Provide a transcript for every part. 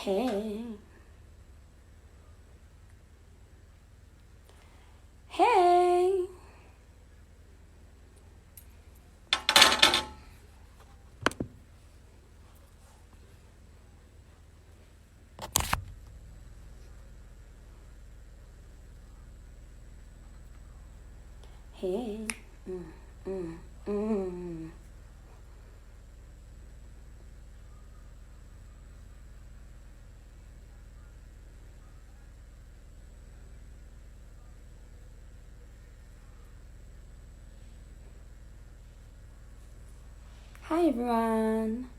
Hey. Hey. Hey. Mm, mm, mm. Hi, everyone.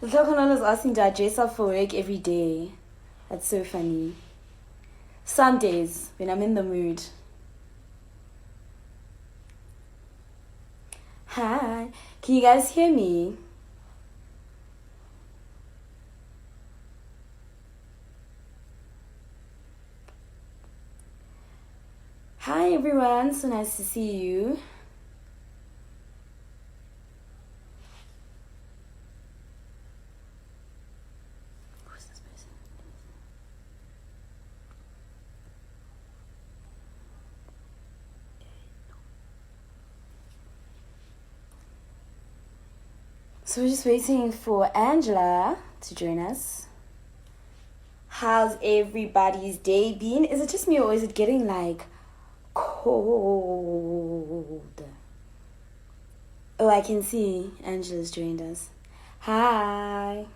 The Tokonolo is asking, do I dress up for work every day? That's so funny. Some days when I'm in the mood. Hi. Can you guys hear me? Hi, everyone. So nice to see you. Who's this person? So we're just waiting for Angela to join us. How's everybody's day been? Is it just me or is it getting like cold? Oh, I can see Angela's joined us. Hi.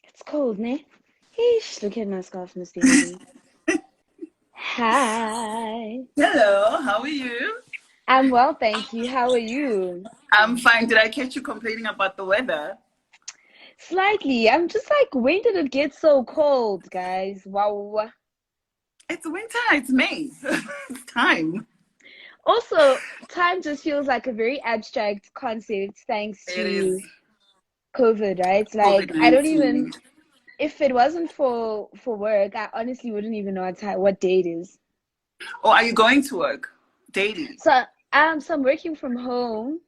It's cold, ne? Eesh, look at my scarf, Miss Daisy. Hi. Hello, how are you? I'm well, thank you. How are you? I'm fine. Did I catch you complaining about the weather? Slightly. I'm just like, when did it get so cold, guys? Wow. It's winter, it's May. It's time. Also, time just feels like a very abstract concept thanks It is to COVID, right? Like, I don't even, COVID-19. if it wasn't for work, I honestly wouldn't even know what day it is. Oh, are you going to work daily? So I'm working from home.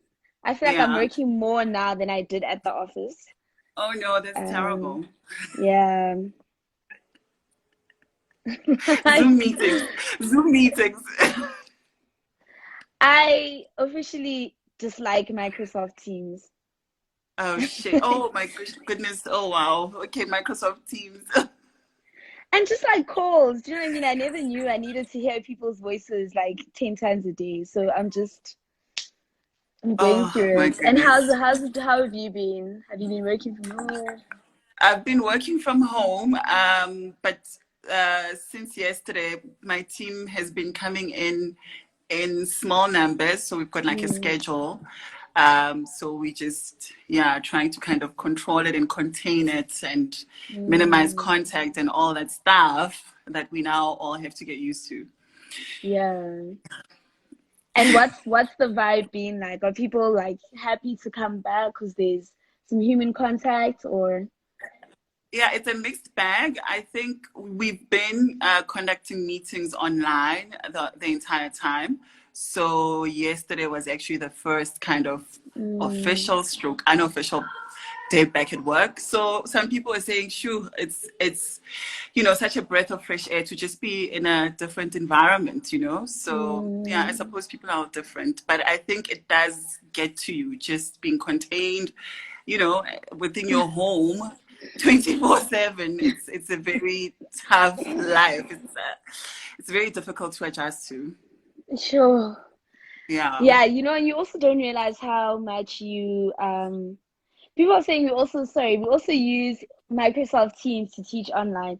I feel like I'm Yeah. working more now than I did at the office. Oh no, that's Um, terrible. yeah. Zoom meetings. Zoom meetings. I officially dislike Microsoft Teams. Oh shit. Oh my goodness. Oh wow. Okay, Microsoft Teams. And just like calls, do you know what I mean? I never knew I needed to hear people's voices like 10 times a day. So I'm going Oh through my it. And goodness. how have you been? Have you been working from home? I've been working from home, but since yesterday, my team has been coming in small numbers, so we've got like a Mm, schedule. So we just, yeah, trying to kind of control it and contain it and minimize mm, contact and all that stuff that we now all have to get used to. yeah. And what's the vibe been like? Are people like happy to come back because there's some human contact or Yeah, it's a mixed bag. I think we've been conducting meetings online the entire time. So yesterday was actually the first kind of mm, official stroke, unofficial day back at work. So some people are saying, "Shoo, it's such a breath of fresh air to just be in a different environment." So yeah, I mm, suppose people are different, but I think it does get to you just being contained, within your home 24/7. It's a very tough life. It's very difficult to adjust to. sure. Yeah. Yeah, and you also don't realize how much you people are saying we also use Microsoft Teams to teach online.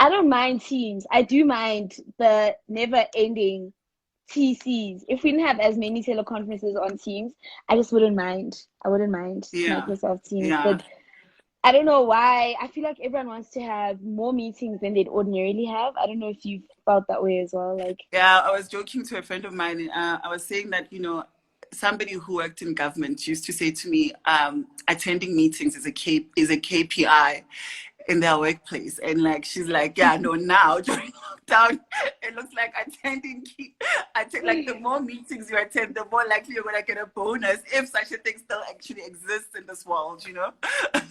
I don't mind Teams. I do mind the never ending TCs. If we didn't have as many teleconferences on Teams, I just wouldn't mind. I wouldn't mind Yeah. Microsoft Teams. Yeah. But I don't know why. I feel like everyone wants to have more meetings than they'd ordinarily have. I don't know if you've felt that way as well. Like, Yeah, I was joking to a friend of mine. I was saying that, somebody who worked in government used to say to me, attending meetings is a KPI in their workplace. And like, she's like, yeah, no, now during lockdown, it looks like like the more meetings you attend, the more likely you're going to get a bonus if such a thing still actually exists in this world,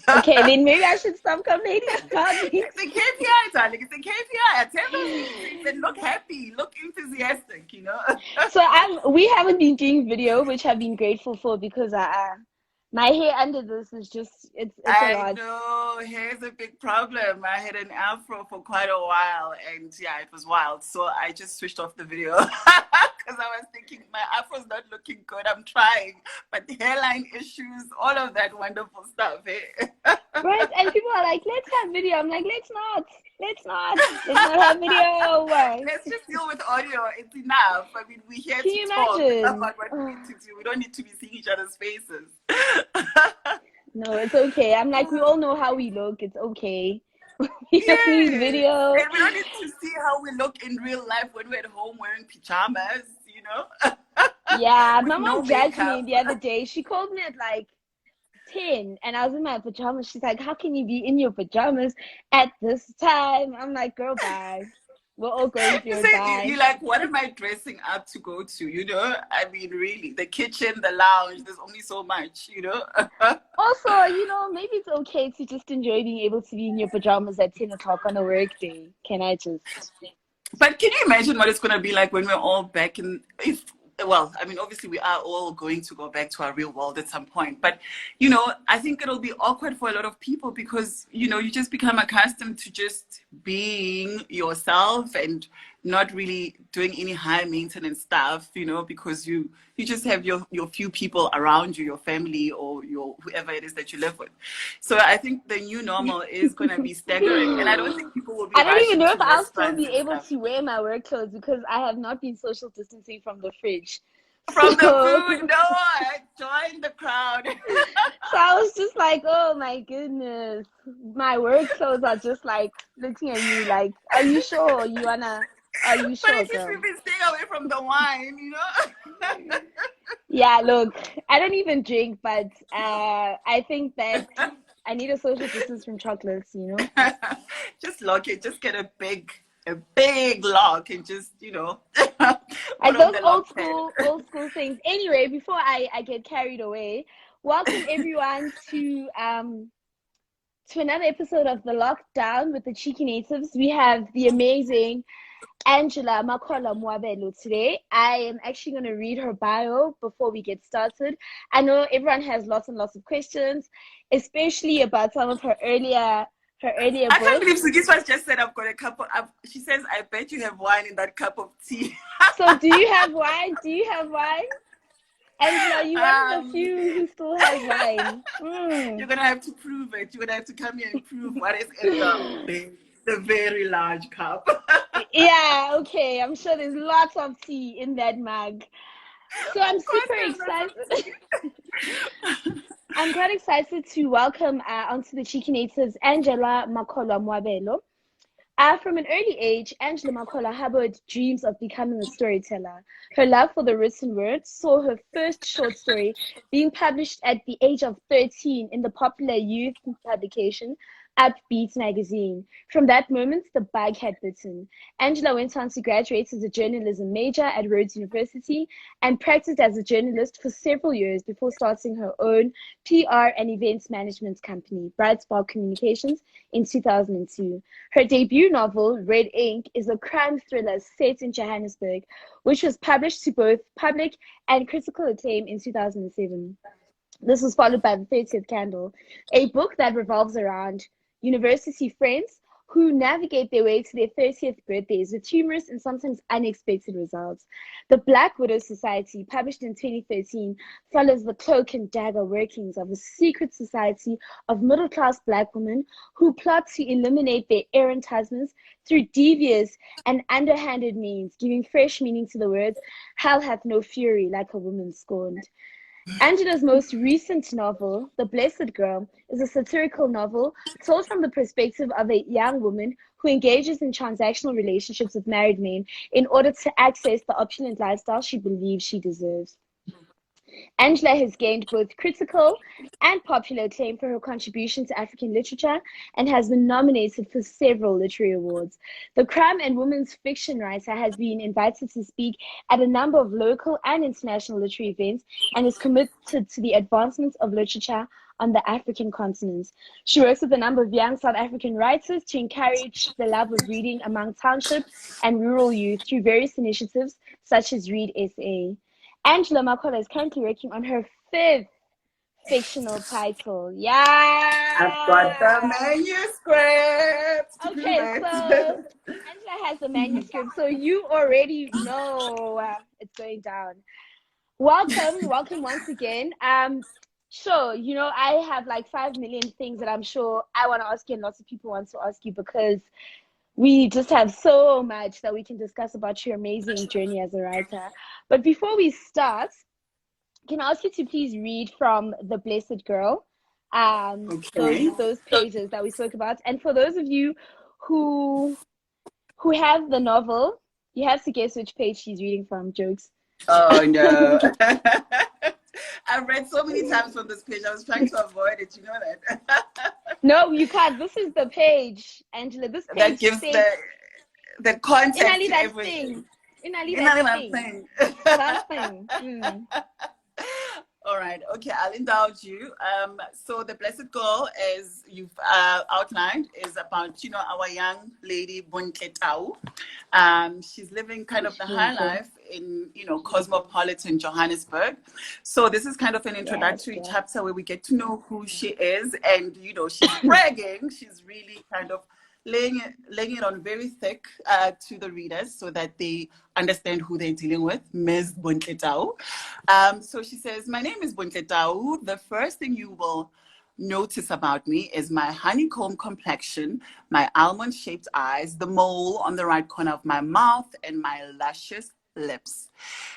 okay, then maybe I should stop complaining about me. It's a KPI, darling. It's a KPI. Attend those meetings and look happy, look enthusiastic. So we haven't been doing video, which I've been grateful for because my hair under this is just it's a I lot. know, here's a big problem. I had an afro for quite a while, and yeah, it was wild. So I just switched off the video because I was thinking my afro's not looking good. I'm trying, but the hairline issues, all of that wonderful stuff. Eh? Right, and people are like, let's have video. I'm like, let's not have video. Let's just deal with audio. It's enough. I mean, we're here Can to you talk imagine? about what we need to do. We don't need to be seeing each other's faces. No, it's okay. I'm like, we all know how we look. It's okay. We don't need Yes. video. And we don't need to see how we look in real life when we're at home wearing pajamas. Yeah, With my no mom judged me makeup. the other day. She called me at like 10 and I was in my pajamas. She's like, how can you be in your pajamas at this time? I'm like, girl, bye. We're all going You through it, say bye. you like, what am I dressing up to go to? I mean, really, the kitchen, the lounge, there's only so much. Also, maybe it's okay to just enjoy being able to be in your pajamas at 10 o'clock on a work day. Can I just? But can you imagine what it's going to be like when we're all back in, well, I mean, obviously we are all going to go back to our real world at some point. But, I think it'll be awkward for a lot of people because, you just become accustomed to just being yourself and not really doing any high maintenance stuff, because you just have your few people around you, your family or your whoever it is that you live with. So I think the new normal is going to be staggering. And I don't think people will be I don't even rushing know to if I'll still restaurants be and able stuff. to wear my work clothes because I have not been social distancing from the fridge. From the So, food, no, I joined the crowd. so I was just like, oh my goodness. My work clothes are just like looking at me like, are you sure are you But sure, at least girl? we've been staying away from the wine. Yeah, look, I don't even drink, but I think that I need a social distance from chocolates. Just lock it. Just get a big lock and just, put Like on those the lock pad. old school things. Anyway, before I get carried away, welcome everyone to another episode of the Lockdown with the Cheeky Natives. We have the amazing Angela Makholwa today. I am actually going to read her bio before we get started. I know everyone has lots and lots of questions, especially about some of her earlier I can't books. believe Sugiswa just said I've got a cup of, she says, I bet you have wine in that cup of tea. So, do you have wine? Do you have wine? Angela, you one of the um, few who still has wine. You're going to have to prove it. You're going to have to come here and prove what is in the very large cup. Yeah, okay. I'm sure there's lots of tea in that mug. So I'm Of course super there's lots of excited. tea. I'm quite excited to welcome onto the Cheeky Natives Angela Makholwa. From an early age, Angela Makholwa harbored dreams of becoming a storyteller. Her love for the written word saw her first short story being published at the age of 13 in the popular youth publication Upbeat magazine. From that moment, the bug had bitten. Angela went on to graduate as a journalism major at Rhodes University and practiced as a journalist for several years before starting her own PR and events management company, Bright Spark Communications, in 2002. Her debut novel, Red Ink, is a crime thriller set in Johannesburg, which was published to both public and critical acclaim in 2007. This was followed by The 30th Candle, a book that revolves around university friends who navigate their way to their 30th birthdays with humorous and sometimes unexpected results. The Black Widow Society, published in 2013, follows the cloak and dagger workings of a secret society of middle-class Black women who plot to eliminate their errant husbands through devious and underhanded means, giving fresh meaning to the words, hell hath no fury like a woman scorned. Angela's most recent novel, The Blessed Girl, is a satirical novel told from the perspective of a young woman who engages in transactional relationships with married men in order to access the opulent lifestyle she believes she deserves. Angela has gained both critical and popular acclaim for her contribution to African literature and has been nominated for several literary awards. The crime and women's fiction writer has been invited to speak at a number of local and international literary events and is committed to the advancement of literature on the African continent. She works with a number of young South African writers to encourage the love of reading among township and rural youth through various initiatives such as Read SA. Angela Makholwa is currently working on her fifth fictional title. I've got the Yeah. manuscript to prove Okay, so it. Angela has the manuscript, so you already know it's going down. Welcome once again. Sure, I have like 5 million things that I'm sure I want to ask you and lots of people want to ask you because we just have so much that we can discuss about your amazing journey as a writer. But before we start, can I ask you to please read from The Blessed Girl, Okay. those pages that we spoke about. And for those of you who have the novel, you have to guess which page she's reading from. Jokes. Oh no. I've read so many times from this page. I was trying to avoid it. You know that. No, you can't. This is the page, Angela. This That page gives states the context Inali to that everything. thing. Inali Inali that that thing. thing. That thing. All right. Okay, I'll indulge you. So the Blessed Girl, as you've outlined, is about our young lady Bontle Tau. She's living kind of the high life in cosmopolitan Johannesburg. So this is kind of an introductory chapter where we get to know who she is, and she's bragging. She's really kind of laying it on very thick to the readers so that they understand who they're dealing with, Ms. Bontletau. So she says, my name is Bontletau. The first thing you will notice about me is my honeycomb complexion, my almond-shaped eyes, the mole on the right corner of my mouth, and my luscious lips.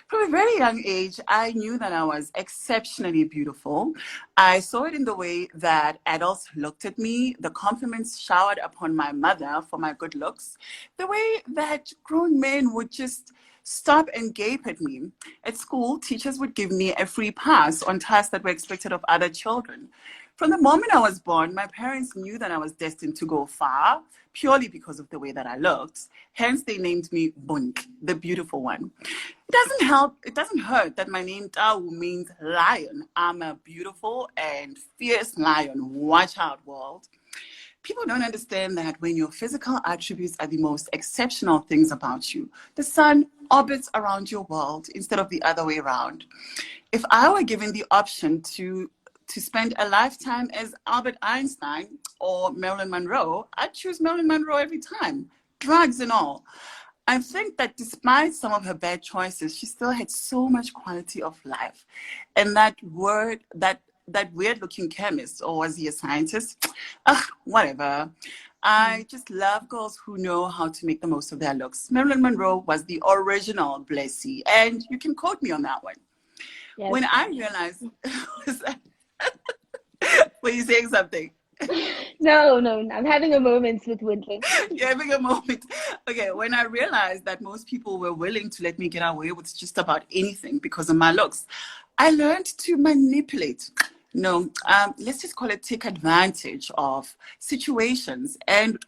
From a very young age, I knew that I was exceptionally beautiful. I saw it in the way that adults looked at me, the compliments showered upon my mother for my good looks, the way that grown men would just stop and gape at me. At school, teachers would give me a free pass on tasks that were expected of other children. From the moment I was born, my parents knew that I was destined to go far, purely because of the way that I looked. Hence, they named me Bunk, the beautiful one. It doesn't hurt that my name Tau means lion. I'm a beautiful and fierce lion. Watch out, world. People don't understand that when your physical attributes are the most exceptional things about you, the sun orbits around your world instead of the other way around. If I were given the option to spend a lifetime as Albert Einstein or Marilyn Monroe, I'd choose Marilyn Monroe every time, drugs and all. I think that despite some of her bad choices, she still had so much quality of life. And that weird-looking chemist, or was he a scientist? Whatever. I just love girls who know how to make the most of their looks. Marilyn Monroe was the original Blessy, and you can quote me on that one. Yes, when I realized, were you saying something? No, I'm having a moment with Windling. You're having a moment. Okay, when I realized that most people were willing to let me get away with just about anything because of my looks, I learned to manipulate. Let's just call it take advantage of situations. And,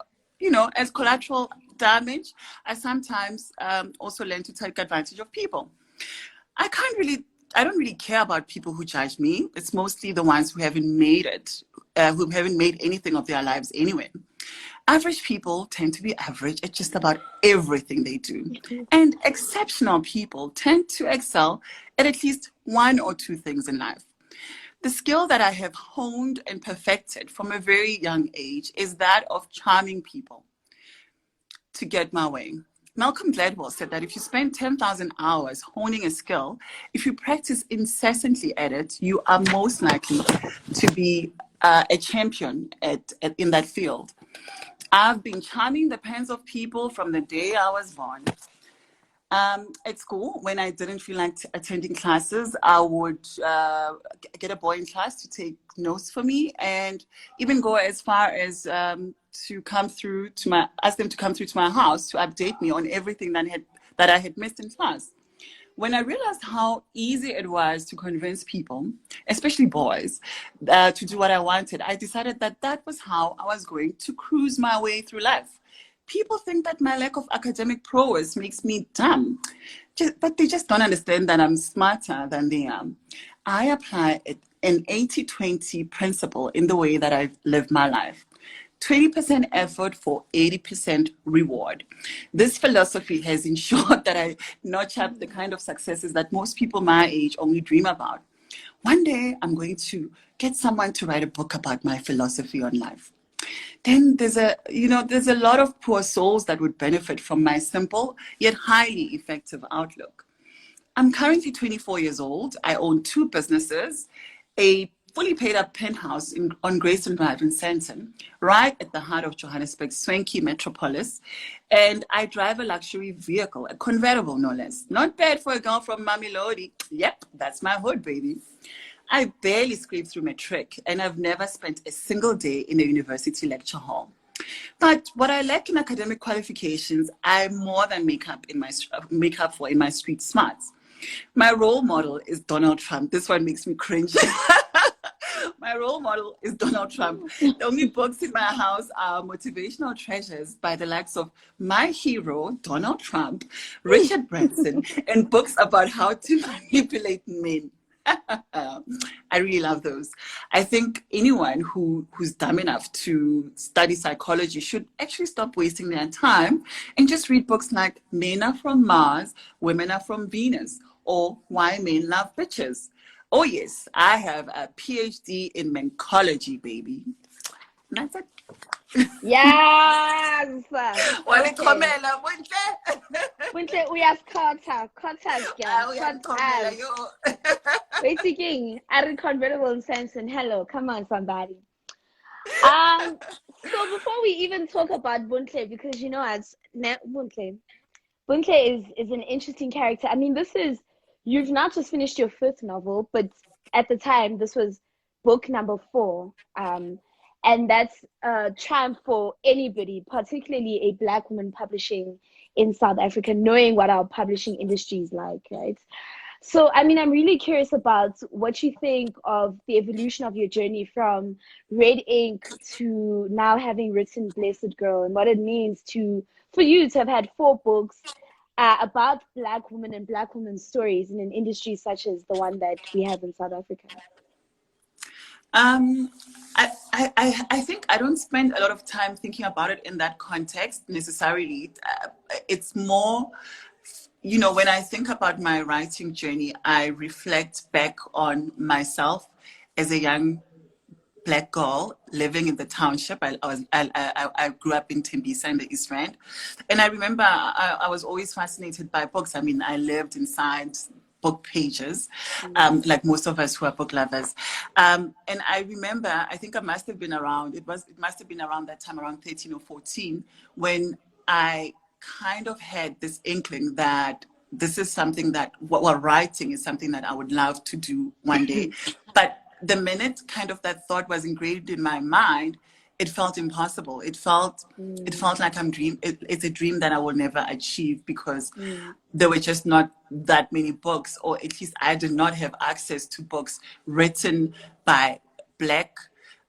as collateral damage, I sometimes also learn to take advantage of people. I don't really care about people who judge me. It's mostly the ones who haven't made it, who haven't made anything of their lives anyway. Average people tend to be average at just about everything they do. And exceptional people tend to excel at least one or two things in life. The skill that I have honed and perfected from a very young age is that of charming people to get my way. Malcolm Gladwell said that if you spend 10,000 hours honing a skill, if you practice incessantly at it, you are most likely to be a champion in that field. I've been charming the pens of people from the day I was born. At school, when I didn't feel like attending classes, I would get a boy in class to take notes for me, and even go as far as to come through to ask them to come through to my house to update me on everything that I had missed in class. When I realized how easy it was to convince people, especially boys, to do what I wanted, I decided that that was how I was going to cruise my way through life. People think that my lack of academic prowess makes me dumb, but they just don't understand that I'm smarter than they are. I apply an 80-20 principle in the way that I live my life. 20% effort for 80% reward. This philosophy has ensured that I notch up the kind of successes that most people my age only dream about. One day, I'm going to get someone to write a book about my philosophy on life. Then there's a lot of poor souls that would benefit from my simple yet highly effective outlook. I'm currently 24 years old. I own 2 businesses, a fully paid up penthouse on Grayson Drive in Sandton, right at the heart of Johannesburg's swanky metropolis. And I drive a luxury vehicle, a convertible no less. Not bad for a girl from Mamelodi. Yep, that's my hood, baby. I barely scraped through matric, and I've never spent a single day in a university lecture hall. But what I lack in academic qualifications, I more than make up for in my street smarts. My role model is Donald Trump. This one makes me cringe. My role model is Donald Trump. The only books in my house are motivational treasures by the likes of my hero, Donald Trump, Richard Branson, and books about how to manipulate men. I really love those. I think anyone who's dumb enough to study psychology should actually stop wasting their time and just read books like Men Are From Mars, Women Are From Venus, or Why Men Love Bitches. Oh yes, I have a PhD in Makholwa, baby. And that's it. Yes. Walikhomela, Buntle, uyasikhotha, khotha, Wait again. I read convertible in Samson. Hello, come on, somebody. So before we even talk about Buntle, because as Buntle is an interesting character. I mean, you've not just finished your 5th novel, but at the time this was book number 4. And that's a triumph for anybody, particularly a Black woman publishing in South Africa, knowing what our publishing industry is like, right? So, I mean, I'm really curious about what you think of the evolution of your journey from red ink to now having written Blessed Girl, and what it means for you to have had 4 books about Black women and Black women's stories in an industry such as the one that we have in South Africa. I think I don't spend a lot of time thinking about it in that context necessarily. It's more, when I think about my writing journey, I reflect back on myself as a young Black girl living in the township. I grew up in Tembisa in the East Rand, and I remember I was always fascinated by books. I mean, I lived inside book pages, like most of us who are book lovers. And I remember, I think I must have been around, it must have been around that time, around 13 or 14, when I kind of had this inkling that this is something that, writing is something that I would love to do one day. But the minute kind of that thought was engraved in my mind, it felt impossible. It felt like it's a dream that I will never achieve, because there were just not that many books, or at least I did not have access to books written by Black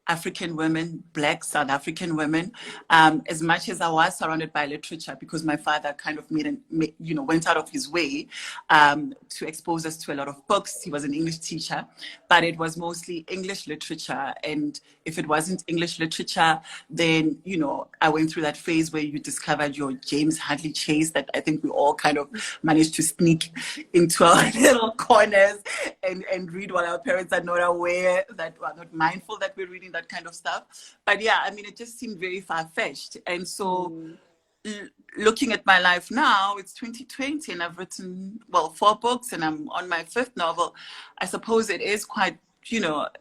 African women, Black South African women, as much as I was surrounded by literature, because my father kind of went out of his way to expose us to a lot of books. He was an English teacher, but it was mostly English literature. And if it wasn't English literature, then, I went through that phase where you discovered your James Hadley Chase that I think we all kind of managed to sneak into our little corners and read while our parents are not aware, that we're not mindful that we're reading that kind of stuff. But yeah, I mean, it just seemed very far-fetched. And so looking at my life now, it's 2020 and I've written, 4 books and I'm on my 5th novel. I suppose it is quite, I'm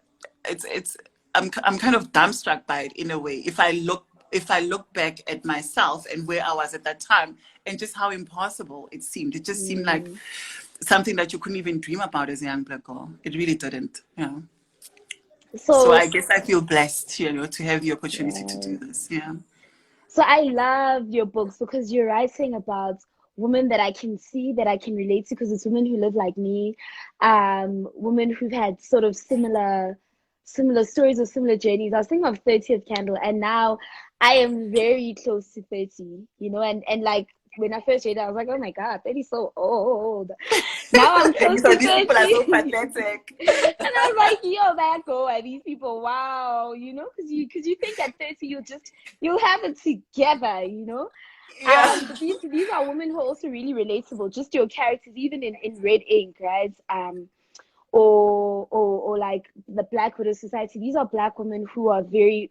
kind of dumbstruck by it in a way. If I look if I look back at myself and where I was at that time and just how impossible it seemed. It just seemed like something that you couldn't even dream about as a young black girl. It really didn't. Yeah. So So, I guess I feel blessed, to have the opportunity to do yeah. this. Yeah. So I love your books because you're writing about women that I can see, that I can relate to, because it's women who live like me, women who've had sort of similar stories or similar journeys. I was thinking of 30th Candle, and now I am very close to 30, and like when I first read it, I was like, oh my God, 30 is so old. Now I'm And close so to these people are so 30. pathetic. And I was like, yo, that go are these people, wow, because you think at 30 you'll have it together. Yeah. But these are women who are also really relatable, just your characters, even in Red Ink, right? Or like the Black Widow Society. These are Black women who are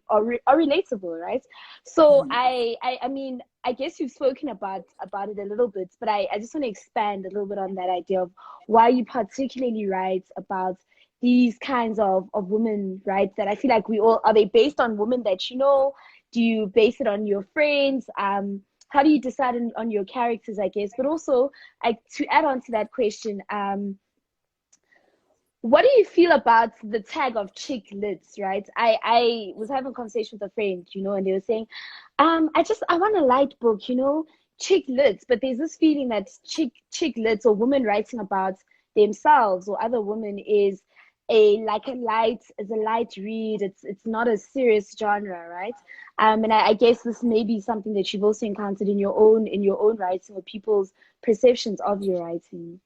are relatable, right? So I mean, I guess you've spoken about it a little bit, but I just want to expand a little bit on that idea of why you particularly write about these kinds of women, right? That I feel like are they based on women that you know? Do you base it on your friends? How do you decide on your characters, I guess? But also, to add on to that question, what do you feel about the tag of chick lit, right? I was having a conversation with a friend, and they were saying, I want a light book, chick lit, but there's this feeling that chick lit or women writing about themselves or other women is a light read. It's not a serious genre, right? And I guess this may be something that you've also encountered in your own writing or people's perceptions of your writing.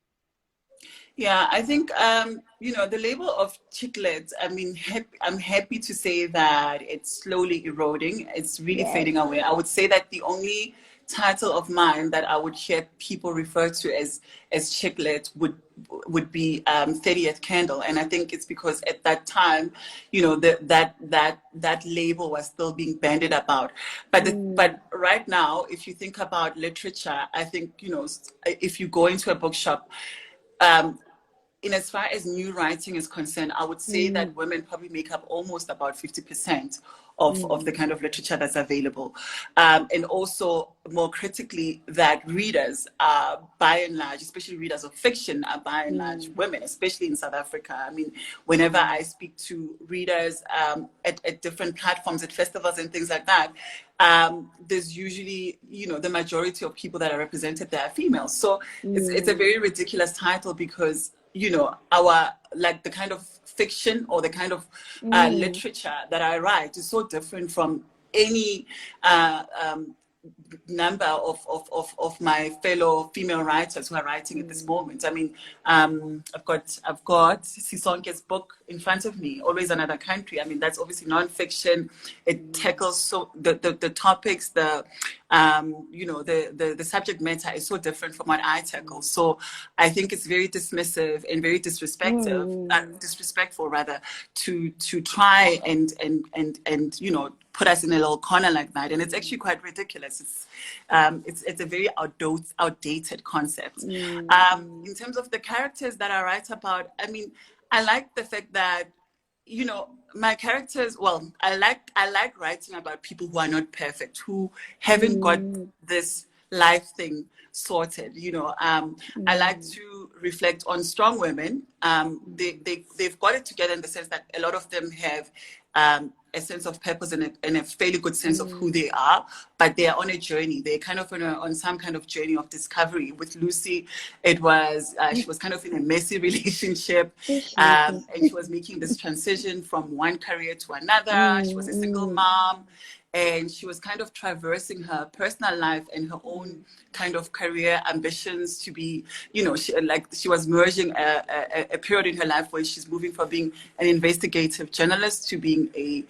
Yeah, I think the label of chiclets. I mean, I'm happy to say that it's slowly eroding. It's really Yes. fading away. I would say that the only title of mine that I would hear people refer to as chiclet would be 30th Candle, and I think it's because at that time, that label was still being bandied about. But right now, if you think about literature, I think if you go into a bookshop. In as far as new writing is concerned, I would say that women probably make up almost about 50% of the kind of literature that's available. And also, more critically, that readers are by and large, especially readers of fiction, are by and large women, especially in South Africa. I mean, whenever I speak to readers at different platforms, at festivals and things like that, there's usually, the majority of people that are represented there are females. So it's a very ridiculous title because our the kind of fiction or the kind of literature that I write is so different from any number of my fellow female writers who are writing at this moment. I mean, I've got Sisonke's book in front of me, Always Another Country. I mean, that's obviously nonfiction. It tackles the topics, the subject matter is so different from what I tackle. So I think it's very dismissive and very disrespectful rather to try and put us in a little corner like that, and it's actually quite ridiculous. It's a very outdated concept. In terms of the characters that I write about, I mean, I like the fact that my characters. Well, I like writing about people who are not perfect, who haven't got this life thing sorted. I like to reflect on strong women. They've got it together in the sense that a lot of them have a sense of purpose and a fairly good sense of who they are, but they are on a journey. They're kind of on some kind of journey of discovery. With Lucy, it was she was kind of in a messy relationship, and she was making this transition from one career to another. She was a single mom, and she was kind of traversing her personal life and her own kind of career ambitions to be, she was merging a period in her life where she's moving from being an investigative journalist to being a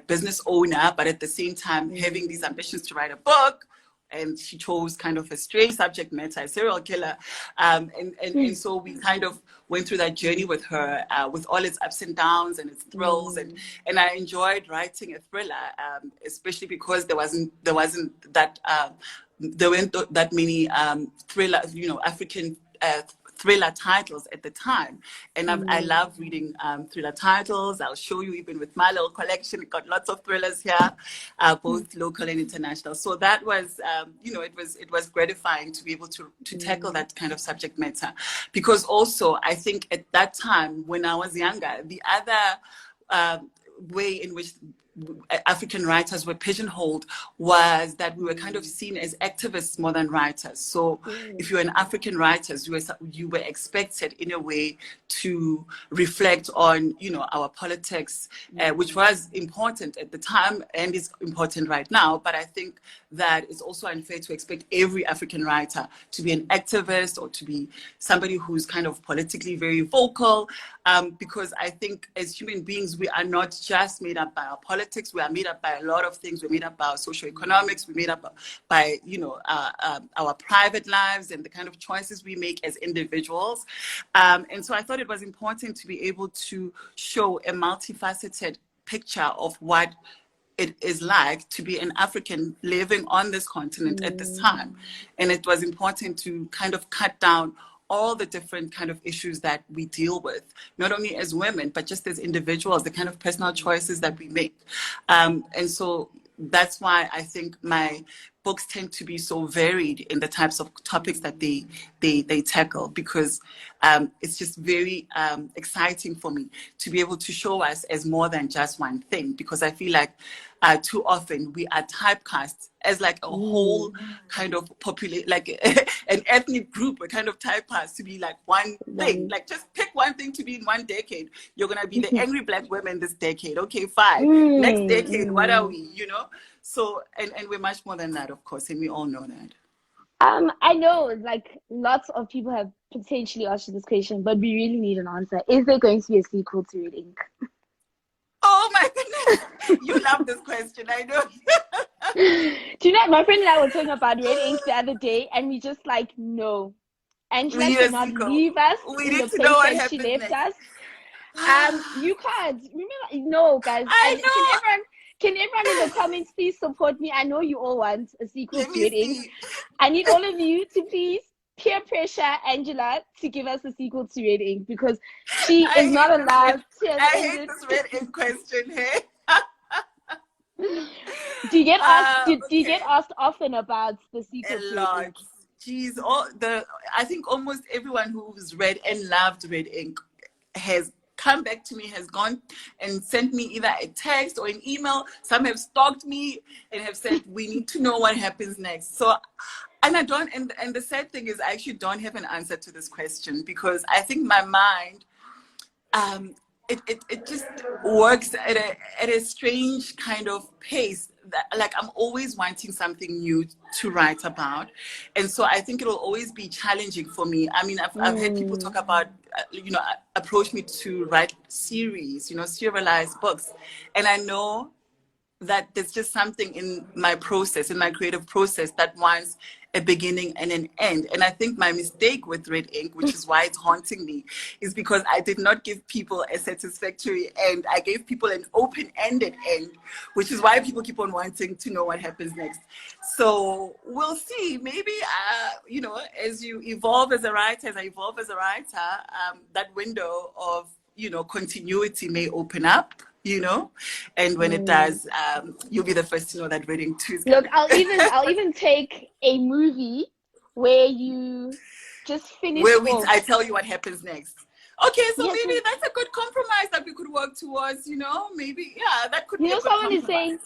business owner, but at the same time having these ambitions to write a book. And she chose kind of a strange subject matter, a serial killer. And so we kind of went through that journey with her, with all its ups and downs and its thrills. And I enjoyed writing a thriller, especially because there weren't that many thriller, African thriller titles at the time. And I love reading thriller titles. I'll show you, even with my little collection, got lots of thrillers here, both local and international. So that was, it was gratifying to be able to tackle that kind of subject matter. Because also, I think at that time, when I was younger, the other way in which African writers were pigeonholed was that we were kind of seen as activists more than writers. So if you're an African writer, you were expected in a way to reflect on, our politics, which was important at the time and is important right now. But I think that it's also unfair to expect every African writer to be an activist or to be somebody who's kind of politically very vocal, because I think as human beings, we are not just made up by our politics. We are made up by a lot of things. We're made up by our socioeconomics. We're made up by, our private lives and the kind of choices we make as individuals. And so I thought it was important to be able to show a multifaceted picture of what it is like to be an African living on this continent at this time. And it was important to kind of cut down all the different kind of issues that we deal with, not only as women, but just as individuals, the kind of personal choices that we make. And so that's why I think my books tend to be so varied in the types of topics that they tackle, because it's just very exciting for me to be able to show us as more than just one thing, because I feel like too often we are typecast as like a whole kind of like an ethnic group. We're kind of typecast to be like one thing, like just pick one thing to be in one decade. You're going to be the angry black women this decade. Okay, fine. Next decade, what are we, So, and we're much more than that, of course, and we all know that. I know, like, lots of people have potentially asked you this question, but we really need an answer. Is there going to be a sequel to Red Ink? Oh my goodness, you love this question, I know. Do you know, my friend and I were talking about Red Ink the other day, and we just like, no. Angela cannot leave us in the place that she left us. You can't. Remember, no, guys. I know. Can everyone in the comments please support me? I know you all want a sequel to Red Ink. I need all of you to please peer pressure Angela to give us a sequel to Red Ink, because she is not allowed to. I hate this Red Ink question, hey? Do you get asked? Do you get asked often about the sequel? A lot. Jeez, I think almost everyone who's read and loved Red Ink has come back to me, has gone and sent me either a text or an email. Some have stalked me and have said, we need to know what happens next. So, and I don't, and the sad thing is I actually don't have an answer to this question, because I think my mind, it just works at a strange kind of pace. Like, I'm always wanting something new to write about. And so I think it'll always be challenging for me. I mean, I've had people talk about, approach me to write series, serialized books. And I know that there's just something in my process, in my creative process, that wants a beginning and an end. And I think my mistake with Red Ink, which is why it's haunting me, is because I did not give people a satisfactory end. I gave people an open-ended end, which is why people keep on wanting to know what happens next. So we'll see. Maybe, as you evolve as a writer, that window of, continuity may open up. And when it does, you'll be the first to know that Red Ink 2 is coming. Look, I'll even take a movie where you just finish I tell you what happens next. Okay, so maybe that's a good compromise that we could work towards, maybe, that could be a good someone compromise. Is saying,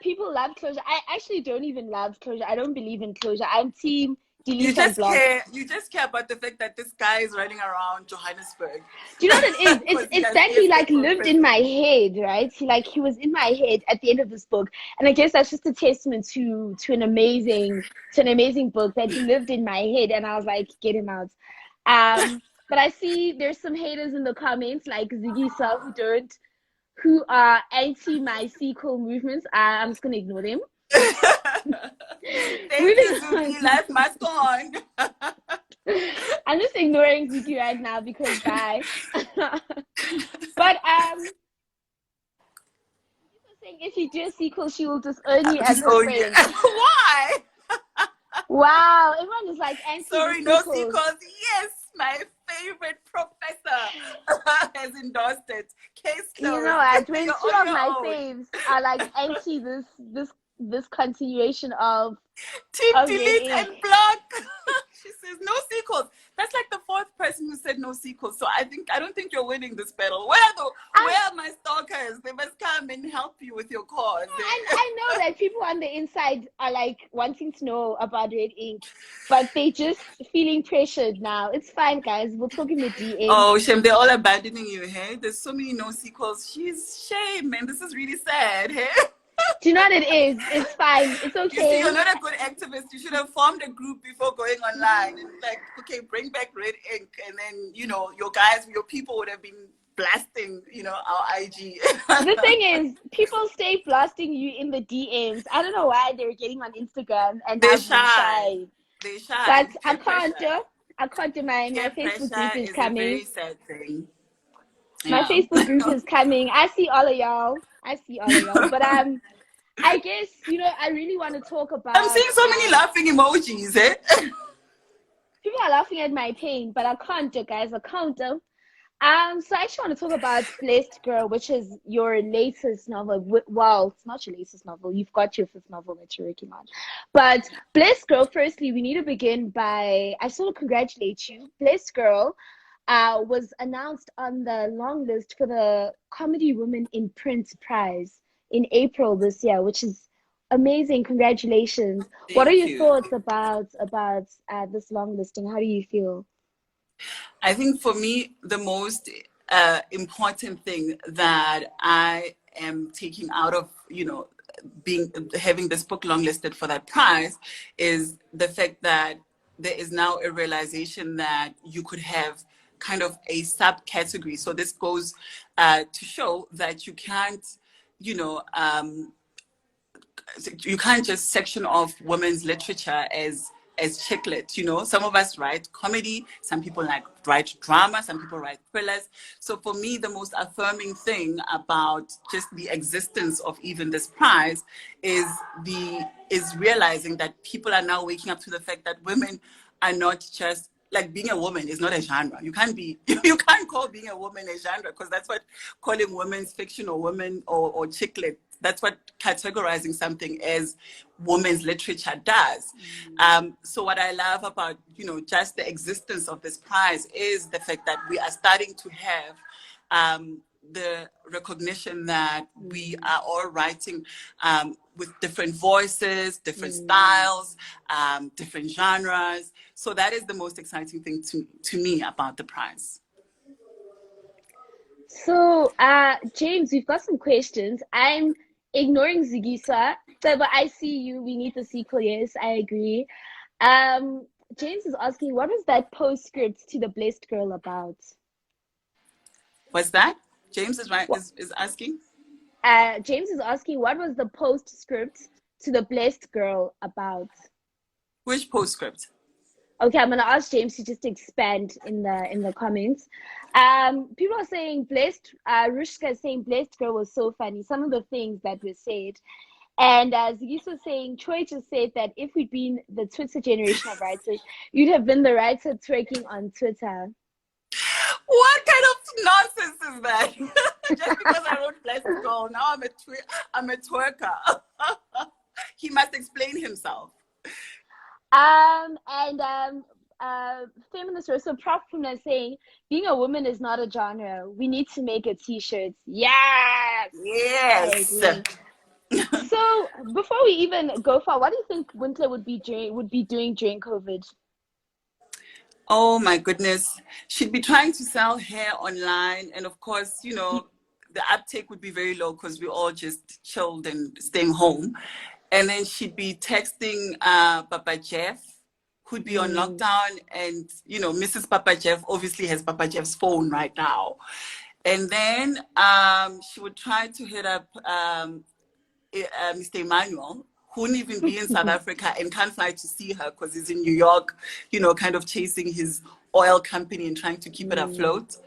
people love closure. I actually don't even love closure. I don't believe in closure. I'm team delete and block. You just care about the fact that this guy is running around Johannesburg. Do you know what it is? It's that he lived in my head, right? He was in my head at the end of this book, and I guess that's just a testament to an amazing book that he lived in my head, and I was like, get him out. But I see there's some haters in the comments, like Zigisa, who are anti my sequel movements. I'm just gonna ignore them. Thank you, Zuki. Life must go on. I'm just ignoring Zuki right now because bye. But saying if you do a sequel, she will disown you as a friend. Why? Wow, everyone is like anti. Sorry, no sequels. Yes, My favorite professor has endorsed it. Case You closed. know what? When You're two on of your my own. faves are like anti this continuation Team of Red delete Ink. and block. She says no sequels. That's like the fourth person who said no sequels. So I don't think you're winning this battle. Where are my stalkers? They must come and help you with your cause. And I know that people on the inside are like wanting to know about Red Ink, but they just feeling pressured now. It's fine, guys. We'll talk in the DMs. Oh, Shem, they're all abandoning you, hey? There's so many no sequels. Shame, man. This is really sad, hey? Do you know what it is? It's fine. It's You see, okay. you're not a good activist. You should have formed a group before going online and like, okay, bring back Red Ink, and then your people would have been blasting, our IG. The thing is, people stay blasting you in the DMs. I don't know why they're getting on Instagram and They're now being shy. shy. They're shy. But I Peer can't pressure. do. I can't do. My Peer Facebook group pressure is is a coming. very sad thing. My Yeah. Facebook group is coming. I see all of y'all. But I guess I really want to talk I'm about. seeing so many laughing emojis, eh? People are laughing at my pain, but I can't do, guys. I can't do. So I actually want to talk about Blessed Girl, which is your latest novel. Well, it's not your latest novel. You've got your fifth novel that you're working on. But Blessed Girl, firstly, we need to begin by, I just want to congratulate you. Blessed Girl was announced on the long list for the Comedy Women in Print Prize in April this year, which is amazing. Congratulations. What are Thank your you. thoughts about this long listing? How do you feel? I think for me, the most important thing that I am taking out of, having this book longlisted for that prize is the fact that there is now a realization that you could have kind of a subcategory. So this goes to show that you can't, you can't just section off women's literature as chick lit. Some of us write comedy, some people write drama, some people write thrillers. So for me, the most affirming thing about just the existence of even this prize is realizing that people are now waking up to the fact that women are not just like being a woman is not a genre. You can't call being a woman a genre, because that's what calling women's fiction or women or chick lit, that's what categorizing something as women's literature does. So what I love about, just the existence of this prize is the fact that we are starting to have the recognition that we are all writing with different voices, different styles, different genres. So that is the most exciting thing to me about the prize. So, James, we've got some questions. I'm ignoring Zigisa, but I see you. We need the sequel. Yes, I agree. James is asking, what was that postscript to the Blessed Girl about? What's that? James is What? is asking. James is asking, what was the postscript to the Blessed Girl about? Which postscript? Okay, I'm gonna ask James to just expand in the comments. People are saying Blessed. Rushka is saying Blessed Girl was so funny. Some of the things that were said, and Zigis was saying Troy just said that if we'd been the Twitter generation of writers, you'd have been the writer twerking on Twitter. What kind of nonsense is that? Just because I wrote Blessed Girl, now I'm a twerker. He must explain himself. Feminist Rosa Prof is saying being a woman is not a genre. We need to make a t-shirt. Yes. Yes. So before we even go far, what do you think Winter would be doing during COVID? Oh my goodness. She'd be trying to sell hair online, and of course, the uptake would be very low because we're all just chilled and staying home. And then she'd be texting Papa Jeff, who'd be on lockdown, and Mrs. Papa Jeff obviously has Papa Jeff's phone right now. And then she would try to hit up Mr. Emmanuel, who wouldn't even be in South Africa and can't fly to see her because he's in New York, kind of chasing his oil company and trying to keep it afloat.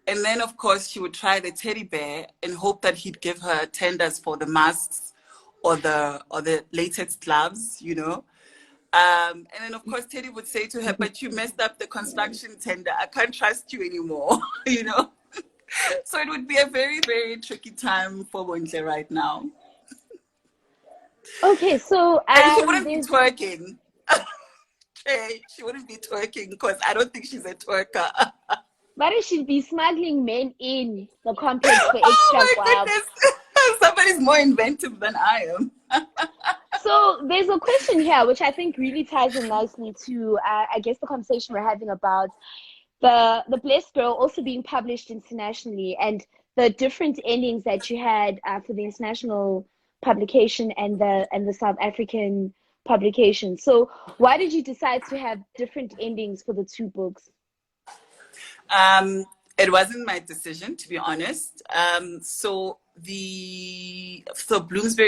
And then, of course, she would try the teddy bear and hope that he'd give her tenders for the masks or the latex gloves, And then, of course, Teddy would say to her, but you messed up the construction tender. I can't trust you anymore, you know? So it would be a very, very tricky time for Bontle right now. Okay, so And she wouldn't be there's twerking. Okay, she wouldn't be twerking because I don't think she's a twerker. but it should be smuggling men in the complex for Oh extra my guap. goodness. Somebody's more inventive than I am. So there's a question here which I think really ties in nicely to I guess the conversation we're having about the Blessed Girl also being published internationally and the different endings that you had for the international publication and the South African publication. So why did you decide to have different endings for the two books? It wasn't my decision, to be honest. So Bloomsbury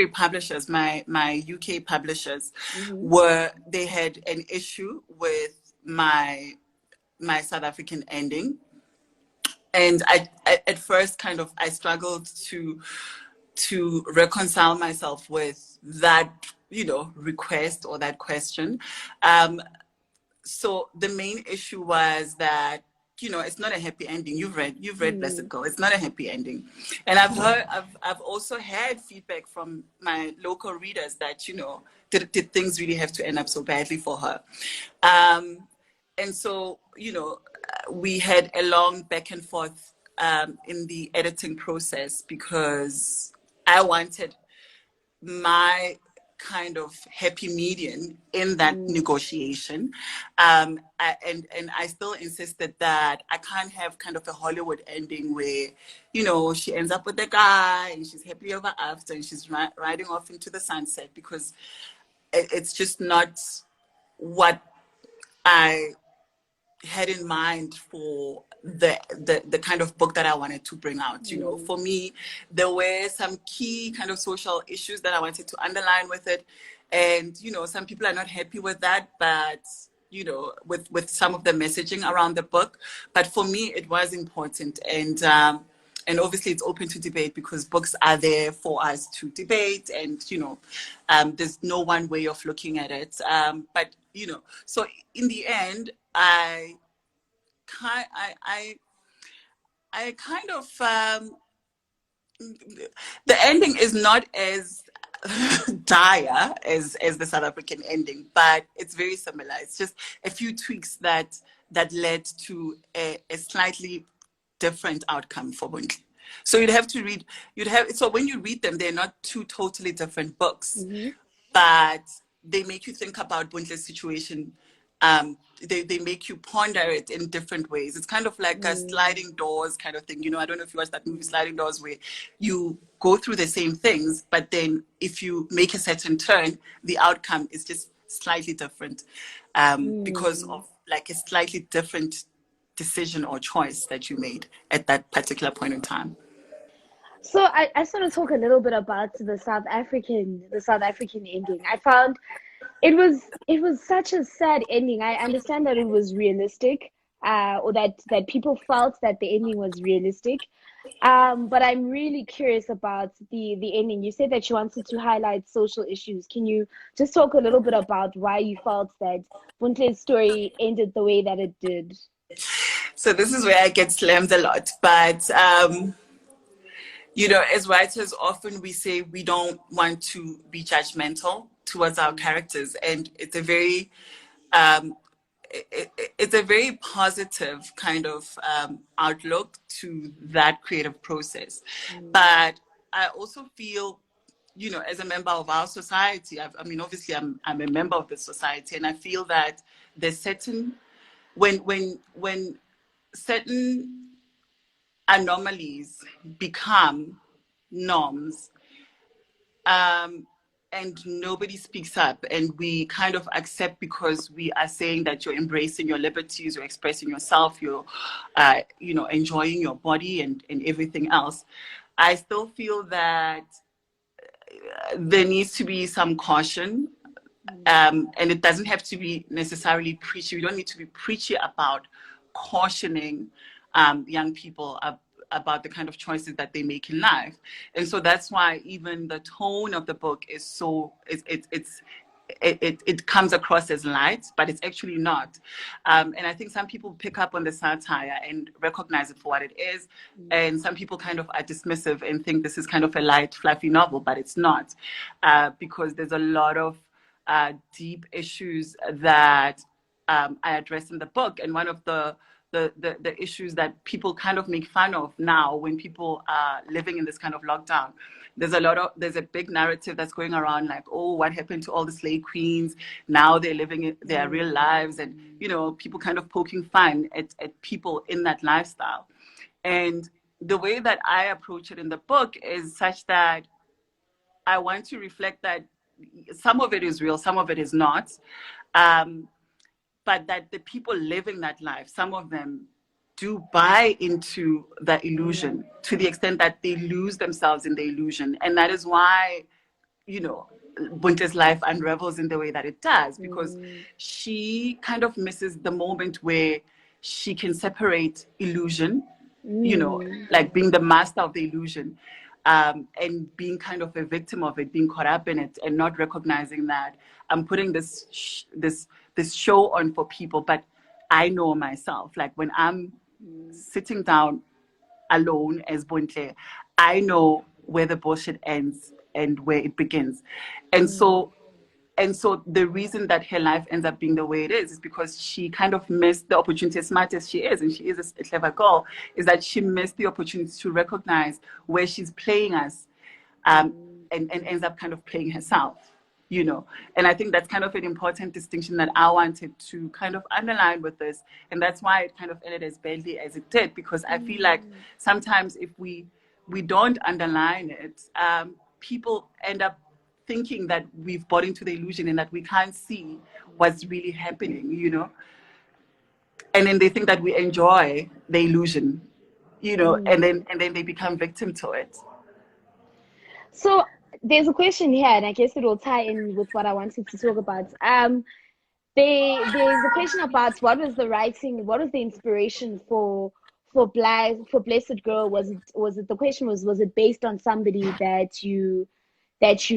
publishers, my UK publishers, they had an issue with my South African ending, and I at first I struggled to reconcile myself with that, you know, request or that question. So the main issue was that, you know, it's not a happy ending. You've read Blessed Girl. It's not a happy ending. And I've also had feedback from my local readers that, you know, did things really have to end up so badly for her? And so, you know, we had a long back and forth in the editing process because I wanted my kind of happy median in that negotiation. And I still insisted that I can't have kind of a Hollywood ending where, you know, she ends up with a guy and she's happily ever after and she's riding off into the sunset, because it's just not what I had in mind for the kind of book that I wanted to bring out. You know, for me, there were some key kind of social issues that I wanted to underline with it. And, you know, some people are not happy with that, but, you know, with some of the messaging around the book. But for me, it was important. And obviously it's open to debate because books are there for us to debate, and, you know, there's no one way of looking at it. But, you know, so in the end, I kind of the ending is not as dire as the South African ending, but it's very similar. It's just a few tweaks that led to a slightly different outcome for Buntle. So so when you read them, they're not two totally different books, but they make you think about Buntle's situation. They make you ponder it in different ways. It's kind of like a sliding doors kind of thing. You know, I don't know if you watched that movie Sliding Doors, where you go through the same things, but then if you make a certain turn, the outcome is just slightly different because of like a slightly different decision or choice that you made at that particular point in time. So I just want to talk a little bit about the South African ending. I found it was such a sad ending. I understand that it was realistic, or that people felt that the ending was realistic. But I'm really curious about the ending. You said that you wanted to highlight social issues. Can you just talk a little bit about why you felt that Buntle's story ended the way that it did? So this is where I get slammed a lot, but you know, as writers, often we say we don't want to be judgmental towards our characters, and it's a very it's a very positive kind of outlook to that creative process. But I also feel, you know, as a member of our society, I mean, obviously I'm a member of the society, and I feel that there's certain when certain anomalies become norms, and nobody speaks up, and we kind of accept because we are saying that you're embracing your liberties, you're expressing yourself, you're you know, enjoying your body and everything else. I still feel that there needs to be some caution, and it doesn't have to be necessarily preachy. We don't need to be preachy about cautioning young people about the kind of choices that they make in life. And so that's why even the tone of the book is so, it comes across as light, but it's actually not. And I think some people pick up on the satire and recognize it for what it is. And some people kind of are dismissive and think this is kind of a light, fluffy novel, but it's not, because there's a lot of deep issues that I address in the book. And one of the issues that people kind of make fun of now when people are living in this kind of lockdown, there's a big narrative that's going around like, oh, what happened to all the slave queens? Now they're living their real lives, and people kind of poking fun at people in that lifestyle. And the way that I approach it in the book is such that I want to reflect that some of it is real, some of it is not, but that the people living that life, some of them do buy into the illusion to the extent that they lose themselves in the illusion. And that is why, Bunte's life unravels in the way that it does, because she kind of misses the moment where she can separate illusion, like being the master of the illusion, and being kind of a victim of it, being caught up in it, and not recognizing that I'm putting this show on for people, but I know myself. Like when I'm sitting down alone as Bontle, I know where the bullshit ends and where it begins. And so the reason that her life ends up being the way it is because she kind of missed the opportunity, as smart as she is, and she is a clever girl, is that she missed the opportunity to recognize where she's playing us, and ends up kind of playing herself. And I think that's kind of an important distinction that I wanted to kind of underline with this. And that's why it kind of ended as badly as it did, because I feel like sometimes if we don't underline it, people end up thinking that we've bought into the illusion and that we can't see what's really happening, and then they think that we enjoy the illusion, and then they become victim to it. So there's a question here, and I guess it will tie in with what I wanted to talk about. There's a question about what was the inspiration for Blessed Girl? Was it the question was it based on somebody that you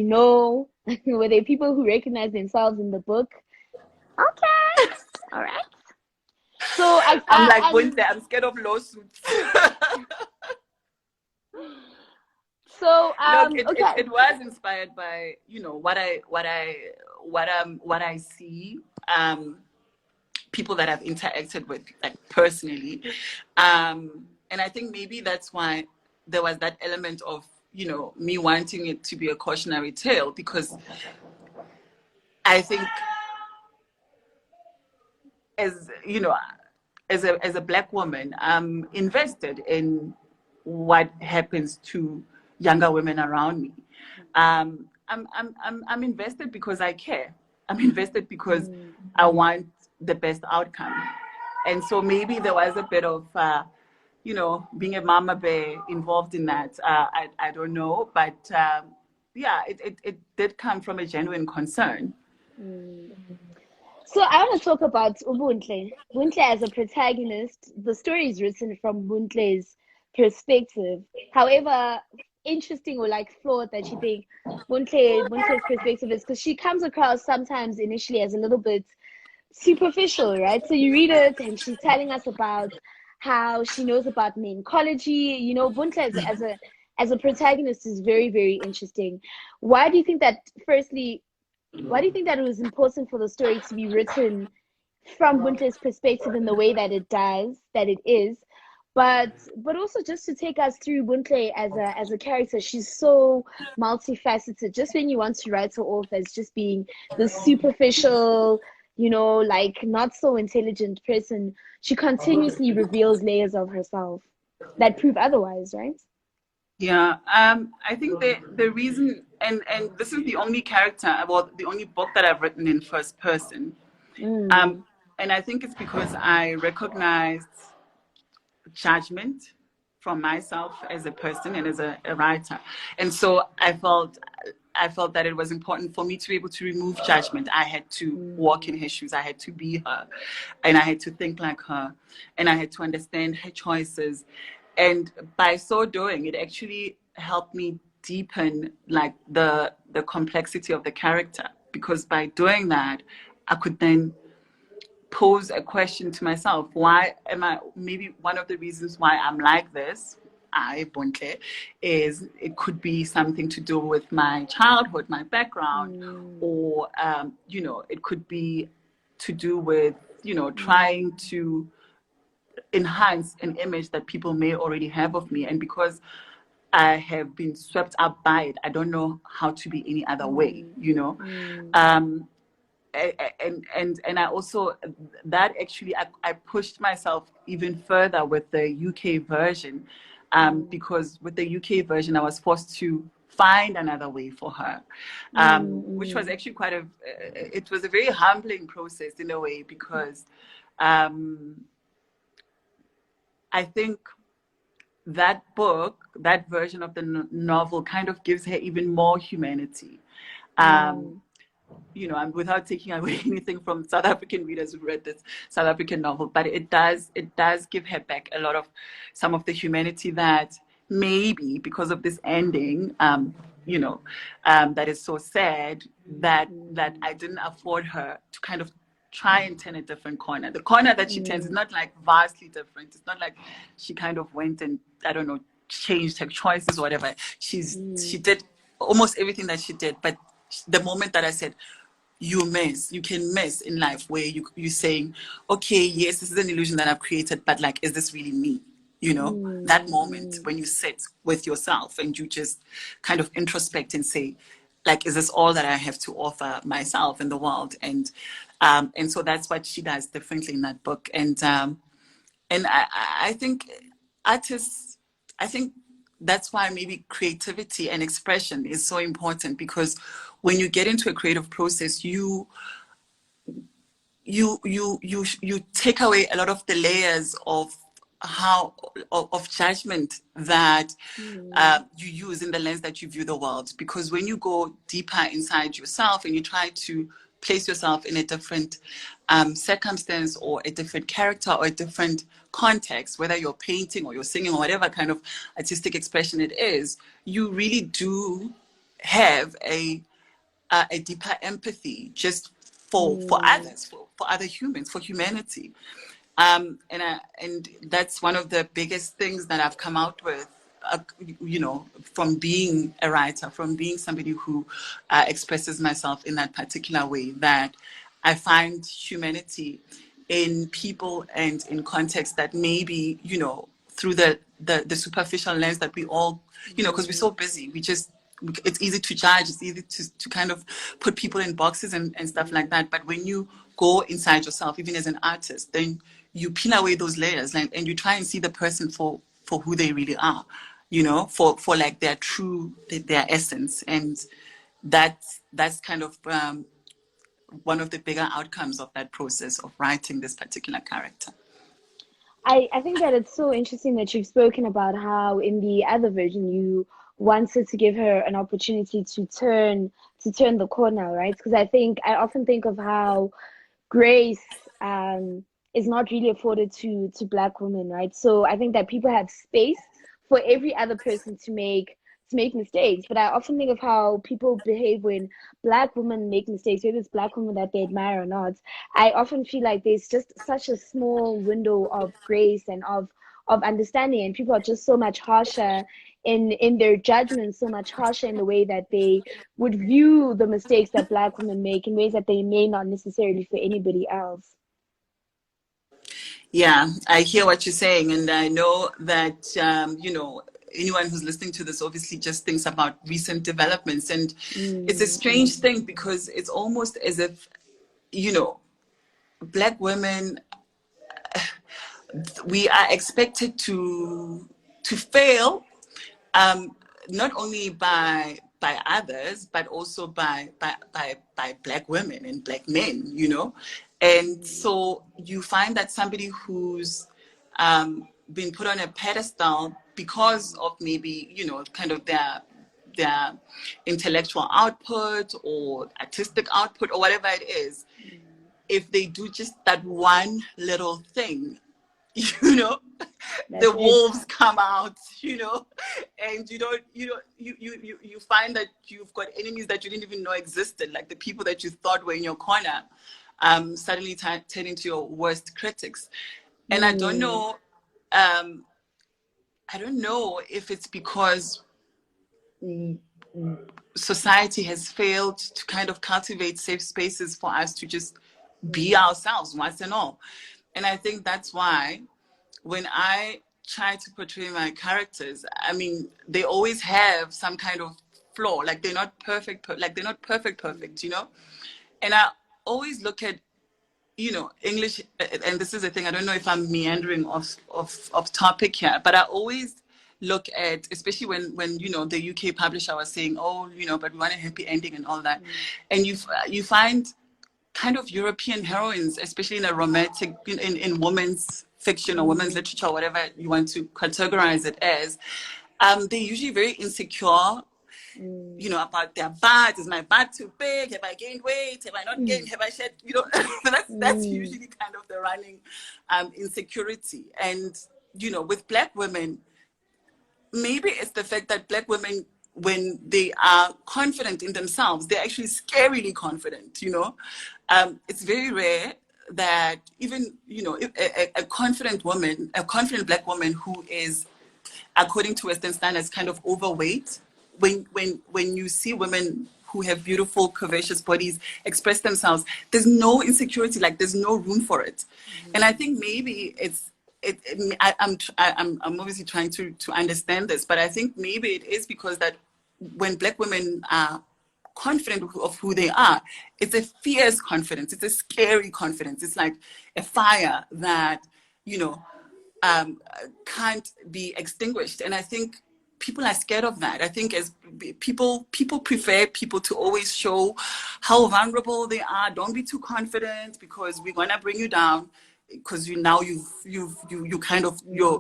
know? Were there people who recognize themselves in the book? Okay, all right. So I'm like, I'm scared of lawsuits. So look, okay. It was inspired by what I see, people that I've interacted with, like personally, and I think maybe that's why there was that element of me wanting it to be a cautionary tale, because I think as a Black woman, I'm invested in what happens to younger women around me. I'm invested because I care. I'm invested because I want the best outcome. And so maybe there was a bit of, being a mama bear involved in that. I don't know, but yeah, it did come from a genuine concern. So I want to talk about Ubuntle. Buntle as a protagonist. The story is written from Buntle's perspective. However, interesting or like flawed that you think Buntle's perspective is, because she comes across sometimes initially as a little bit superficial, right? So you read it and she's telling us about how she knows about main ecology. Buntle as a protagonist is very, very interesting. Why do you think that, firstly, why do you think that it was important for the story to be written from Buntle's perspective in the way that it is? But also just to take us through Buntle as a character. She's so multifaceted. Just when you want to write her off as just being the superficial, like not so intelligent person, she continuously reveals layers of herself that prove otherwise, right? Yeah, I think the reason, and this is the only the only book that I've written in first person. And I think it's because I recognized judgment from myself as a person and as a writer. And so I felt that it was important for me to be able to remove judgment. I had to walk in her shoes. I had to be her, and I had to think like her, and I had to understand her choices. And by so doing, it actually helped me deepen like the complexity of the character, because by doing that, I could then pose a question to myself. Why am I, maybe one of the reasons why I'm like this, Bontle, is it could be something to do with my childhood, my background, or, it could be to do with, trying to enhance an image that people may already have of me. And because I have been swept up by it, I don't know how to be any other way, and I also, that actually, I pushed myself even further with the UK version, because with the UK version I was forced to find another way for her, which was actually it was a very humbling process in a way, because I think that book, that version of the novel, kind of gives her even more humanity. Without taking away anything from South African readers who read this South African novel, but it does give her back a lot of some of the humanity that maybe because of this ending, that is so sad, that I didn't afford her to kind of try and turn a different corner. The corner that she turns is not like vastly different. It's not like she kind of went and, I don't know, changed her choices or whatever. She did almost everything that she did, but the moment that I said, you can miss in life, where you're saying, okay, yes, this is an illusion that I've created, but like, is this really me? That moment when you sit with yourself and you just kind of introspect and say, like, is this all that I have to offer myself in the world? And so that's what she does differently in that book. And I think artists, I think that's why maybe creativity and expression is so important, because when you get into a creative process, you take away a lot of the layers of judgment that you use in the lens that you view the world. Because when you go deeper inside yourself and you try to place yourself in a different circumstance or a different character or a different context, whether you're painting or you're singing or whatever kind of artistic expression it is, you really do have a deeper empathy just for others, for other humans, for humanity. And that's one of the biggest things that I've come out with, from being a writer, from being somebody who expresses myself in that particular way, that I find humanity in people and in context that maybe, through the superficial lens that we all, because we're so busy, it's easy to judge, it's easy to kind of put people in boxes and stuff like that. But when you go inside yourself, even as an artist, then you peel away those layers and you try and see the person for who they really are, for like their true, their essence. And that's kind of one of the bigger outcomes of that process of writing this particular character. I think that it's so interesting that you've spoken about how in the other version you wanted to give her an opportunity to turn the corner, right? Because I often think of how grace is not really afforded to Black women, right? So I think that people have space for every other person to make mistakes. But I often think of how people behave when Black women make mistakes, whether it's Black women that they admire or not. I often feel like there's just such a small window of grace and of understanding, and people are just so much harsher in their judgment, so much harsher in the way that they would view the mistakes that Black women make in ways that they may not necessarily for anybody else. Yeah, I hear what you're saying, and I know that anyone who's listening to this obviously just thinks about recent developments, and it's a strange thing, because it's almost as if Black women, we are expected to fail, not only by others, but also by Black women and Black men, and so you find that somebody who's been put on a pedestal because of maybe kind of their intellectual output or artistic output or whatever it is, if they do just that one little thing, you know, That's the it. wolves come out, and you find that you've got enemies that you didn't even know existed, like the people that you thought were in your corner, suddenly turn into your worst critics. And um, I don't know if it's because society has failed to kind of cultivate safe spaces for us to just be ourselves once and all. And I think that's why when I try to portray my characters, I mean, they always have some kind of flaw. Like they're not perfect, perfect, And I always look at, English, and this is the thing, I don't know if I'm meandering off topic here, but I always look at, especially when the UK publisher was saying, oh, but we want a happy ending and all that. And you find kind of European heroines, especially in a romantic, in women's fiction or women's literature, whatever you want to categorize it as, they're usually very insecure, about their body. Is my body too big? Have I gained weight? Have I not gained? Have I shed? That's usually kind of the running insecurity. And, with Black women, maybe it's the fact that Black women, when they are confident in themselves, they're actually scarily confident, It's very rare that even, a confident woman, a confident Black woman who is, according to Western standards, kind of overweight, when you see women who have beautiful, curvaceous bodies express themselves, there's no insecurity, like there's no room for it. And I think maybe I'm obviously trying to understand this, but I think maybe it is because that when Black women are confident of who they are, it's a fierce confidence. It's a scary confidence. It's like a fire that, can't be extinguished. And I think people are scared of that. I think as people prefer people to always show how vulnerable they are. Don't be too confident because we're gonna bring you down. Because you're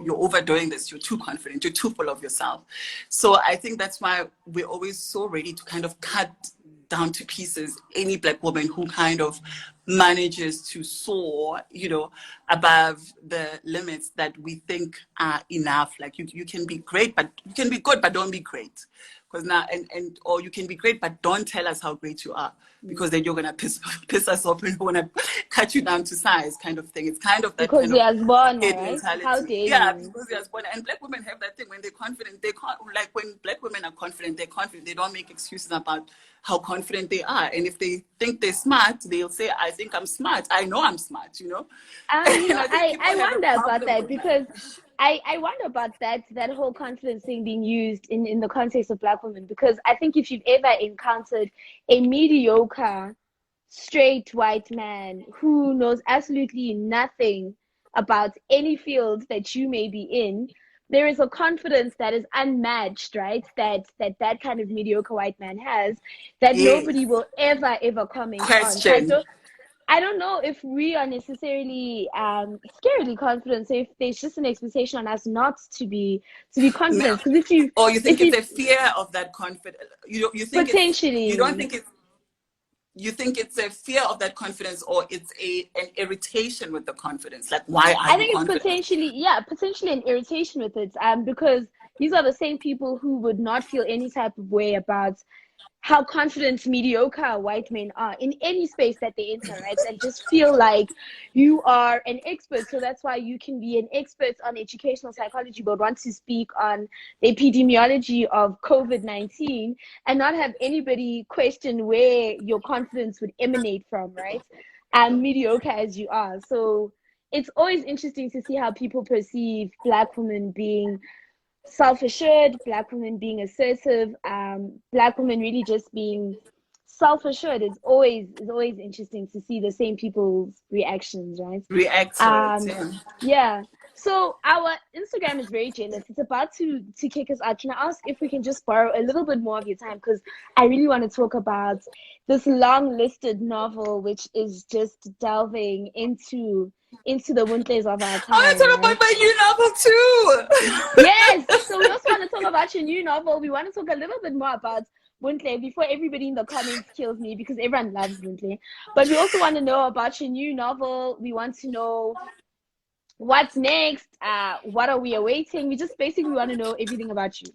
overdoing this. You're too confident. You're too full of yourself. So I think that's why we're always so ready to kind of cut down to pieces any Black woman who kind of manages to soar, above the limits that we think are enough. Like you can be great, but you can be good, but don't be great. Because now, or you can be great, but don't tell us how great you are, because then you're gonna piss us off and wanna cut you down to size, kind of thing. It's kind of that Because kind we of are born, kid right? How mentality. dare Yeah, you? because we are born. And Black women have that thing when they're confident. They can't, like when Black women are confident, they're confident. They don't make excuses about how confident they are. And if they think they're smart, they'll say, "I think I'm smart. I know I'm smart." And I think people I have a wonder about problem that with that. because I wonder about that whole confidence thing being used in the context of Black women, because I think if you've ever encountered a mediocre straight white man who knows absolutely nothing about any field that you may be in, there is a confidence that is unmatched, right? That kind of mediocre white man has, that nobody Yes. will ever comment on. So Question. I don't know if we are necessarily scarily confident. So if there's just an expectation on us not to be confident, because Or you if think it's you a fear of that confidence? You don't potentially, think it's, you think it's a fear of that confidence, or it's an irritation with the confidence? Like, why are I you think it's confident? potentially an irritation with it, because these are the same people who would not feel any type of way about how confident mediocre white men are in any space that they enter, right? And just feel like you are an expert. So that's why you can be an expert on educational psychology, but want to speak on the epidemiology of COVID-19 and not have anybody question where your confidence would emanate from, right? Mediocre as you are. So it's always interesting to see how people perceive Black women being self-assured, Black women being assertive, Black women really just being self-assured. It's always interesting to see the same people's reactions, right? React to it. Um, Yeah. yeah. So our Instagram is very jealous. It's about to kick us out. Can I ask if we can just borrow a little bit more of your time? Because I really want to talk about this long listed novel, which is just delving into the winters of our I want time, to talk right? about my new novel too. Yes. So we also want to talk about your new novel. We want to talk a little bit more about Wuntle before everybody in the comments kills me, because everyone loves Wuntle. But we also want to know about your new novel. We want to know What's next? What are we awaiting? We just basically want to know everything about you.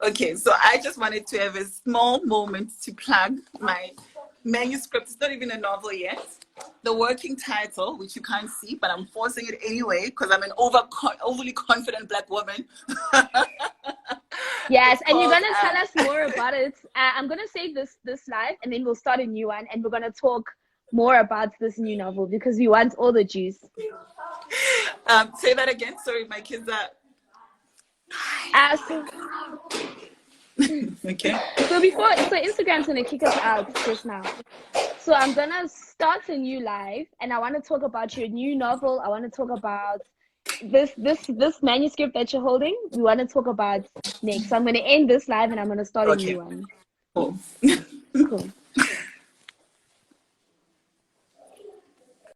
Okay, so I just wanted to have a small moment to plug my manuscript. It's not even a novel yet. The working title, which you can't see, but I'm forcing it anyway because I'm an overly confident Black woman. Yes, It's and you're called gonna tell us more about it. I'm gonna save this live, and then we'll start a new one, and we're gonna talk more about this new novel because we want all the juice. Say that again. Sorry, my kids are. So Okay. so Instagram's gonna kick us out just now. So I'm gonna start a new live, and I want to talk about your new novel. I want to talk about this manuscript that you're holding. We want to talk about next. So I'm gonna end this live, and I'm gonna start a new Okay. one. Cool. Cool.